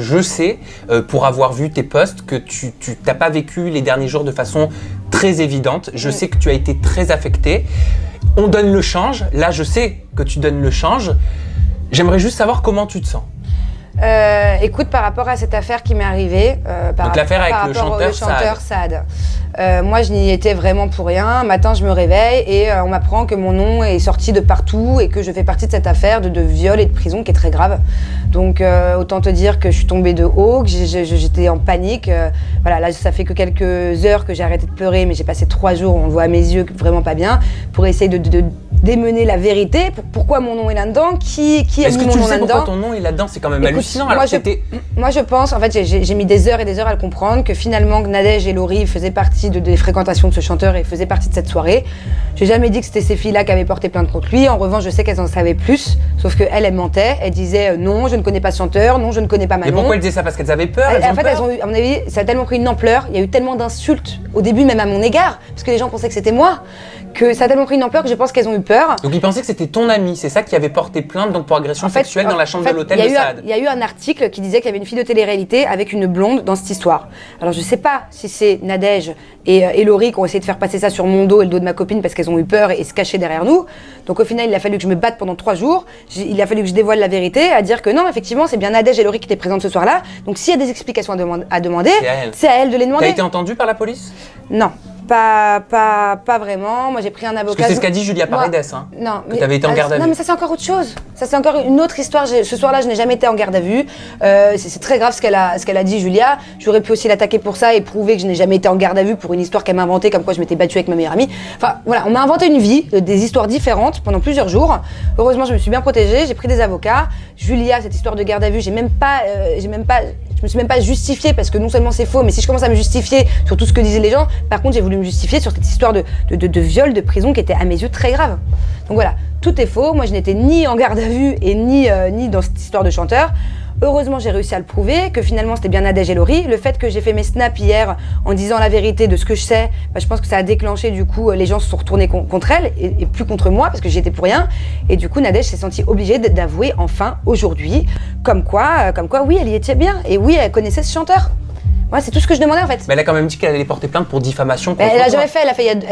je sais, pour avoir vu tes posts, que tu n'as pas vécu les derniers jours de façon très évidente. Je sais que tu as été très affectée. On donne le change. Là, je sais que tu donnes le change. J'aimerais juste savoir comment tu te sens. Écoute, par rapport à cette affaire qui m'est arrivée, donc l'affaire avec le chanteur Saad. Moi, je n'y étais vraiment pour rien. Un matin, je me réveille et on m'apprend que mon nom est sorti de partout et que je fais partie de cette affaire de viol et de prison qui est très grave. Donc, autant te dire que je suis tombée de haut, que j'étais en panique. Voilà, là, ça fait que quelques heures que j'ai arrêté de pleurer, mais j'ai passé 3 jours, on le voit à mes yeux, vraiment pas bien, pour essayer de démêler la vérité. Pourquoi mon nom est là-dedans? Qui a mis mon nom là-dedans? Est-ce que tu sais pourquoi ton nom est là-dedans? C'est quand même hallucinant. Moi, je pense, en fait, j'ai mis des heures et des heures à le comprendre, que finalement, Nadège et Laurie faisaient partie des fréquentations de ce chanteur et faisaient partie de cette soirée. J'ai jamais dit que c'était ces filles-là qui avaient porté plainte contre lui. En revanche, je sais qu'elles en savaient plus, sauf qu'elles mentaient. Elles disaient non, je ne connais pas ce chanteur, non, je ne connais pas Manon. Mais pourquoi elles disaient ça? Parce qu'elles avaient peur? En fait, elles ont eu, à mon avis, ça a tellement pris une ampleur, il y a eu tellement d'insultes, au début même à mon égard, parce que les gens pensaient que c'était moi, que ça a tellement pris une ampleur que je pense qu'elles ont eu peur. Donc ils pensaient que c'était ton ami, c'est ça qui avait porté plainte donc pour agression sexuelle dans la chambre de l'hôtel de Saad. Il y a eu un article qui disait qu'il y avait une fille de télé-réalité avec une blonde dans cette histoire. Alors je sais pas si c'est Nadège et Laurie qui ont essayé de faire passer ça sur mon dos et le dos de ma copine parce qu'elles ont eu peur et se cachaient derrière nous. Donc au final, il a fallu que je me batte pendant 3 jours. Il a fallu que je dévoile la vérité, à dire que non, effectivement, c'est bien Nadège et Laurie qui étaient présentes ce soir-là. Donc s'il y a des explications à demander, c'est à elle de les demander. T'as été entendue par la police? Non. Pas vraiment. Moi, j'ai pris un avocat. Parce que c'est ce qu'a dit Julia Paredes, hein. Non. Que t'avais été en garde à vue. Non, mais ça, c'est encore autre chose. Ça, c'est encore une autre histoire. Ce soir-là, je n'ai jamais été en garde à vue. C'est très grave ce qu'elle a dit, Julia. J'aurais pu aussi l'attaquer pour ça et prouver que je n'ai jamais été en garde à vue pour une histoire qu'elle m'a inventée, comme quoi je m'étais battue avec ma meilleure amie. Enfin, voilà, on m'a inventé une vie, des histoires différentes pendant plusieurs jours. Heureusement, je me suis bien protégée. J'ai pris des avocats. Julia, cette histoire de garde à vue, je me suis même pas justifiée parce que non seulement c'est faux, mais si je commence à me justifier sur tout ce que disaient les gens, par contre j'ai voulu me justifier sur cette histoire de viol, de prison qui était à mes yeux très grave. Donc voilà, tout est faux. Moi je n'étais ni en garde à vue et ni dans cette histoire de chanteur. Heureusement, j'ai réussi à le prouver, que finalement c'était bien Nadège et Laurie. Le fait que j'ai fait mes snaps hier en disant la vérité de ce que je sais, je pense que ça a déclenché, du coup, les gens se sont retournés contre elle et plus contre moi parce que j'y étais pour rien. Et du coup, Nadège s'est sentie obligée d'avouer enfin aujourd'hui, comme quoi, oui, elle y était bien et oui, elle connaissait ce chanteur. Ouais, c'est tout ce que je demandais en fait. Mais elle a quand même dit qu'elle allait porter plainte pour diffamation. Elle l'a jamais fait,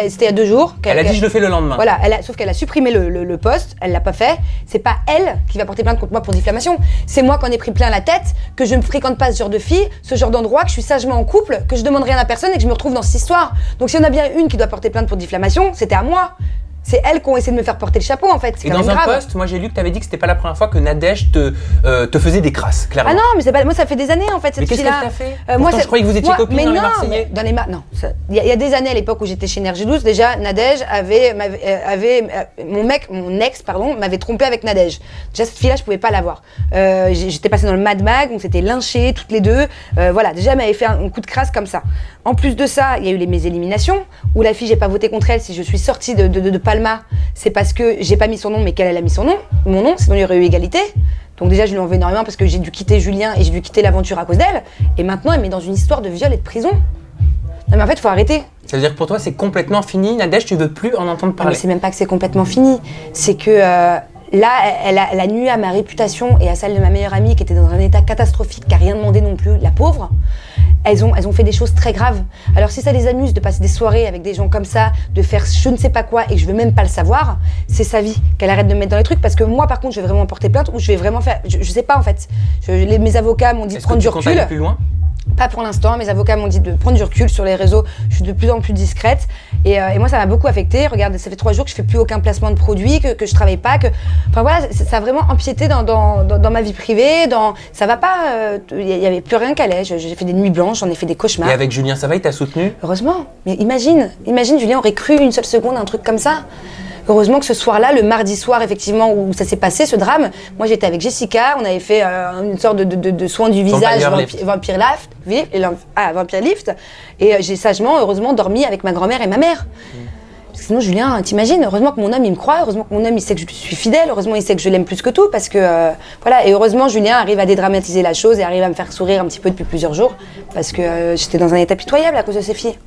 c'était il y a 2 jours. Elle a dit je le fais le lendemain. Voilà, sauf qu'elle a supprimé le post, elle l'a pas fait. C'est pas elle qui va porter plainte contre moi pour diffamation. C'est moi qui en ai pris plein la tête, que je ne fréquente pas ce genre de fille, ce genre d'endroit, que je suis sagement en couple, que je demande rien à personne et que je me retrouve dans cette histoire. Donc si on a bien une qui doit porter plainte pour diffamation, c'était à moi. C'est elles qui ont essayé de me faire porter le chapeau en fait. Et dans un post, moi j'ai lu que tu avais dit que c'était pas la première fois que Nadège te faisait des crasses, clairement. Ah non, mais c'est pas, moi ça fait des années en fait cette fille-là. Mais qu'est-ce qu'elle t'a fait moi, je croyais que vous étiez copines dans les Marseillais. Non, il y a des années à l'époque où j'étais chez Énergie 12, déjà Nadège mon ex m'avait trompé avec Nadège. Déjà cette fille-là je pouvais pas l'avoir. J'étais passée dans le Mad Mag, on s'était lynchés toutes les deux. Voilà, déjà elle m'avait fait un coup de crasse comme ça. En plus de ça, il y a eu mes éliminations où la fille j'ai pas voté contre elle si je suis sortie de Palma, c'est parce que j'ai pas mis son nom mais qu'elle a mis mon nom, sinon il y aurait eu égalité. Donc déjà je lui en veux énormément parce que j'ai dû quitter Julien et j'ai dû quitter l'aventure à cause d'elle. Et maintenant elle met dans une histoire de viol et de prison. Non mais en fait faut arrêter. Ça veut dire que pour toi c'est complètement fini, Nadège, tu veux plus en entendre parler? Non, mais c'est même pas que c'est complètement fini, c'est que là elle a nuit à ma réputation et à celle de ma meilleure amie qui était dans un état catastrophique, qui a rien demandé non plus, la pauvre. Elles ont fait des choses très graves. Alors si ça les amuse de passer des soirées avec des gens comme ça, de faire je ne sais pas quoi et que je veux même pas le savoir, c'est sa vie, qu'elle arrête de me mettre dans les trucs parce que moi par contre je vais vraiment porter plainte ou je vais vraiment faire, je sais pas en fait. Mes avocats m'ont dit de prendre du recul. Est-ce que tu comptes aller plus loin? Pas pour l'instant, mes avocats m'ont dit de prendre du recul sur les réseaux, je suis de plus en plus discrète et moi ça m'a beaucoup affectée. Regarde, ça fait 3 jours que je fais plus aucun placement de produit, que je travaille pas, enfin voilà, ça a vraiment empiété dans ma vie privée, ça va pas, il y avait plus rien qui allait, j'ai fait des nuits blanches, j'en ai fait des cauchemars. Et avec Julien, ça va, il t'a soutenu? Heureusement, mais imagine Julien aurait cru une seule seconde à un truc comme ça. Heureusement que ce soir-là, le mardi soir, effectivement, où ça s'est passé, ce drame, moi j'étais avec Jessica, on avait fait une sorte de soin du visage, Vampire Lift, et j'ai sagement, heureusement, dormi avec ma grand-mère et ma mère. Parce que sinon, Julien, t'imagines, heureusement que mon homme, il me croit, heureusement que mon homme, il sait que je suis fidèle, heureusement, il sait que je l'aime plus que tout, parce que, voilà, et heureusement, Julien arrive à dédramatiser la chose et arrive à me faire sourire un petit peu depuis plusieurs jours, parce que j'étais dans un état pitoyable à cause de ces filles.